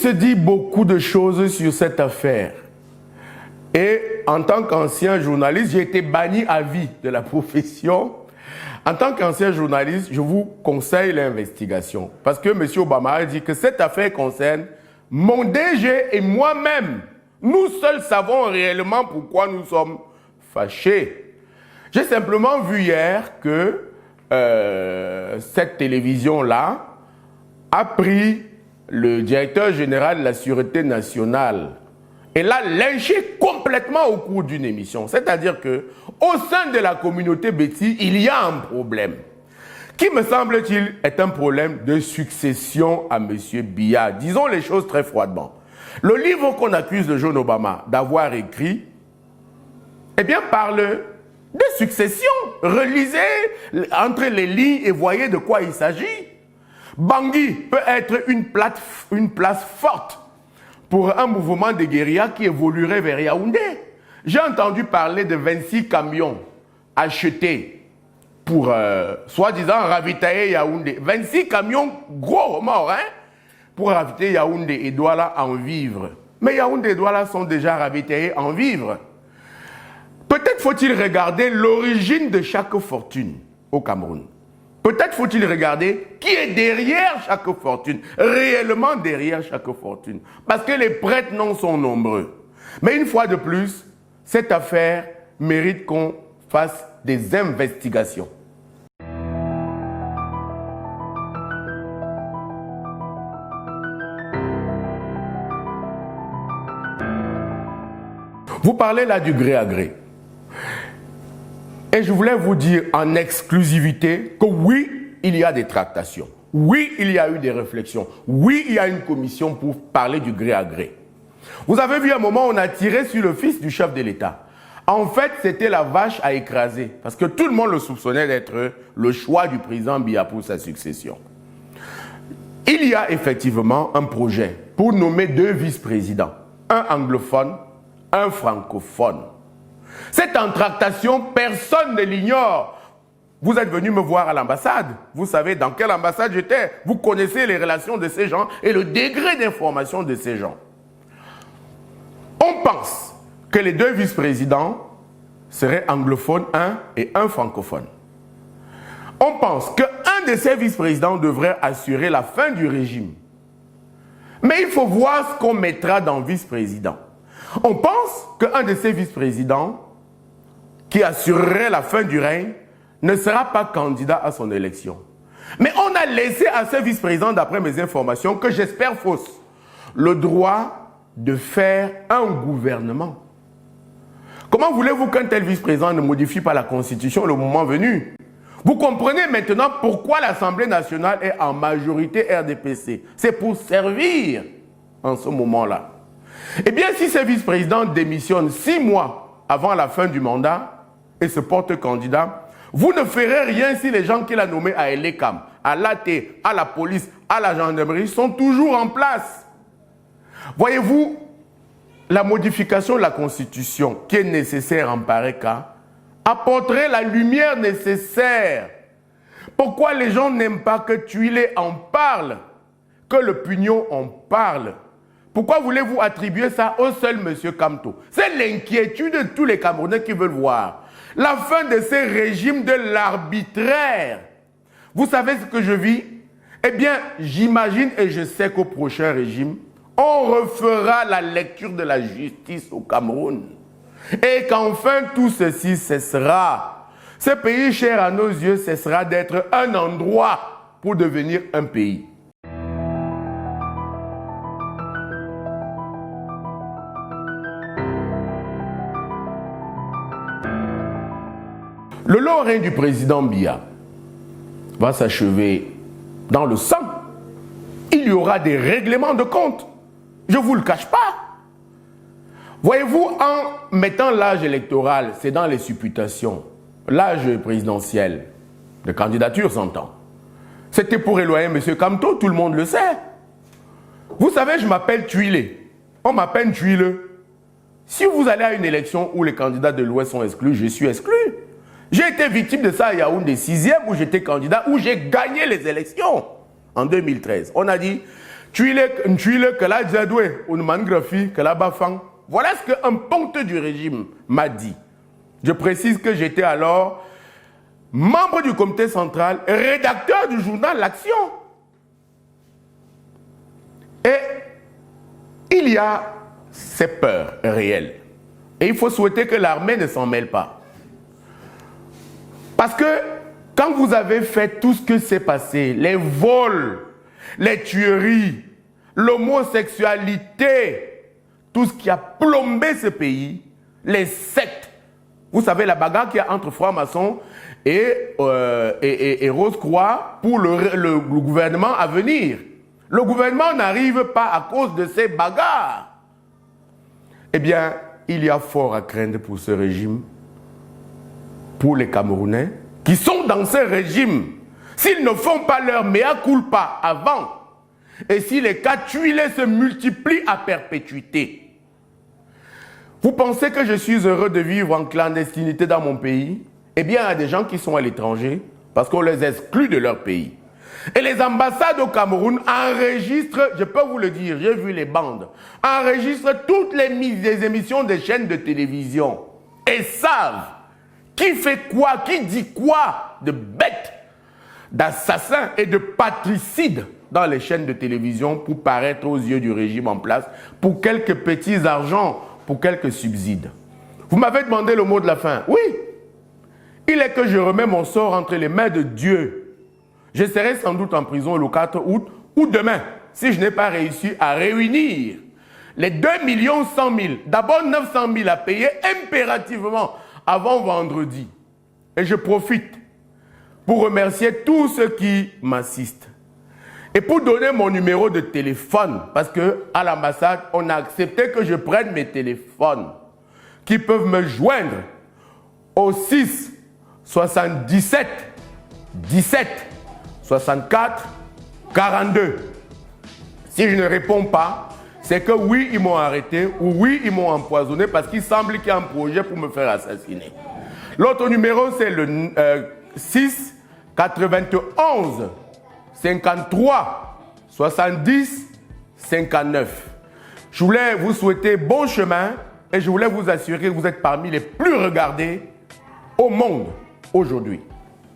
se dit beaucoup de choses sur cette affaire. Et en tant qu'ancien journaliste, j'ai été banni à vie de la profession. En tant qu'ancien journaliste, je vous conseille l'investigation. Parce que M. Obama a dit que cette affaire concerne mon DG et moi-même. Nous seuls savons réellement pourquoi nous sommes fâchés. J'ai simplement vu hier que cette télévision-là a pris le directeur général de la Sûreté nationale et l'a lynché complètement au cours d'une émission. C'est-à-dire que au sein de la communauté Betty, il y a un problème qui, me semble-t-il, est un problème de succession à M. Biya. Disons les choses très froidement. Le livre qu'on accuse le jeune Obama d'avoir écrit, eh bien, parle de succession. Relisez entre les lignes et voyez de quoi il s'agit. Bangui peut être une place forte pour un mouvement de guérilla qui évoluerait vers Yaoundé. J'ai entendu parler de 26 camions achetés pour, soi-disant, ravitailler Yaoundé. 26 camions gros morts, hein, pour ravitailler Yaoundé et Douala en vivre. Mais Yaoundé et Douala sont déjà ravitaillés en vivre. Peut-être faut-il regarder l'origine de chaque fortune au Cameroun. Peut-être faut-il regarder qui est derrière chaque fortune, réellement derrière chaque fortune. Parce que les prêtres non sont nombreux. Mais une fois de plus, cette affaire mérite qu'on fasse des investigations. Vous parlez là du gré à gré. Et je voulais vous dire en exclusivité que oui, il y a des tractations. Oui, il y a eu des réflexions. Oui, il y a une commission pour parler du gré à gré. Vous avez vu un moment où on a tiré sur le fils du chef de l'État. En fait, c'était la vache à écraser. Parce que tout le monde le soupçonnait d'être le choix du président Biya pour sa succession. Il y a effectivement un projet pour nommer 2 vice-présidents. Un anglophone, un francophone. Cette tractation, personne ne l'ignore. Vous êtes venu me voir à l'ambassade. Vous savez dans quelle ambassade j'étais. Vous connaissez les relations de ces gens et le degré d'information de ces gens. On pense que les 2 vice-présidents seraient anglophones, un et un francophone. On pense qu'un de ces vice-présidents devrait assurer la fin du régime. Mais il faut voir ce qu'on mettra dans vice-président. On pense qu'un de ces vice-présidents qui assurerait la fin du règne ne sera pas candidat à son élection. Mais on a laissé à ce vice-président, d'après mes informations, que j'espère fausses, le droit de faire un gouvernement. Comment voulez-vous qu'un tel vice-président ne modifie pas la Constitution le moment venu? Vous comprenez maintenant pourquoi l'Assemblée nationale est en majorité RDPC. C'est pour servir en ce moment-là. Eh bien, si ce vice-président démissionne 6 mois avant la fin du mandat et se porte candidat, vous ne ferez rien si les gens qu'il a nommés à Elekam, à l'AT, à la police, à la gendarmerie sont toujours en place. Voyez-vous, la modification de la Constitution qui est nécessaire en pareil cas apporterait la lumière nécessaire. Pourquoi les gens n'aiment pas que Tuilé en parle, que le Pugnon en parle? Pourquoi voulez-vous attribuer ça au seul M. Kamto? C'est l'inquiétude de tous les Camerounais qui veulent voir la fin de ces régimes de l'arbitraire. Vous savez ce que je vis? Eh bien, j'imagine et je sais qu'au prochain régime, on refera la lecture de la justice au Cameroun. Et qu'enfin tout ceci cessera. Ce pays cher à nos yeux cessera d'être un endroit pour devenir un pays. Le long règne du président Biya va s'achever dans le sang. Il y aura des règlements de compte. Je ne vous le cache pas. Voyez-vous, en mettant l'âge électoral, c'est dans les supputations, l'âge présidentiel de candidature s'entend. C'était pour éloigner M. Kamto, tout le monde le sait. Vous savez, je m'appelle Tuilé. On m'appelle Tuilé. Si vous allez à une élection où les candidats de l'Ouest sont exclus, je suis exclu. J'ai été victime de ça à Yaoundé 6e où j'étais candidat, où j'ai gagné les élections en 2013. On a dit, que la Djadoué, ou Mangrafi, que la Bafang. Voilà ce qu'un ponte du régime m'a dit. Je précise que j'étais alors membre du comité central, rédacteur du journal L'Action. Et il y a ces peurs réelles. Et il faut souhaiter que l'armée ne s'en mêle pas. Parce que quand vous avez fait tout ce que s'est passé, les vols, les tueries, l'homosexualité, tout ce qui a plombé ce pays, les sectes, vous savez la bagarre qu'il y a entre francs-maçons et Rose-Croix pour le gouvernement à venir. Le gouvernement n'arrive pas à cause de ces bagarres. Eh bien, il y a fort à craindre pour ce régime, pour les Camerounais, qui sont dans ce régime. S'ils ne font pas leur mea culpa avant, et si les cas tuilés se multiplient à perpétuité, vous pensez que je suis heureux de vivre en clandestinité dans mon pays? Eh bien, il y a des gens qui sont à l'étranger parce qu'on les exclut de leur pays. Et les ambassades au Cameroun enregistrent, je peux vous le dire, j'ai vu les bandes, enregistrent toutes les émissions des chaînes de télévision et savent qui fait quoi, qui dit quoi de bêtes, d'assassins et de patricides dans les chaînes de télévision pour paraître aux yeux du régime en place, pour quelques petits argents, pour quelques subsides. Vous m'avez demandé le mot de la fin. Oui, il est que je remets mon sort entre les mains de Dieu. Je serai sans doute en prison le 4 août ou demain, si je n'ai pas réussi à réunir les 2 100 000, d'abord 900 000 à payer impérativement avant vendredi. Et je profite pour remercier tous ceux qui m'assistent. Et pour donner mon numéro de téléphone, parce qu'à l'ambassade, on a accepté que je prenne mes téléphones qui peuvent me joindre au 6 77 17 64 42. Si je ne réponds pas, c'est que oui, ils m'ont arrêté ou oui, ils m'ont empoisonné parce qu'il semble qu'il y a un projet pour me faire assassiner. L'autre numéro, c'est le 6 91 53 70 59. Je voulais vous souhaiter bon chemin et je voulais vous assurer que vous êtes parmi les plus regardés au monde aujourd'hui.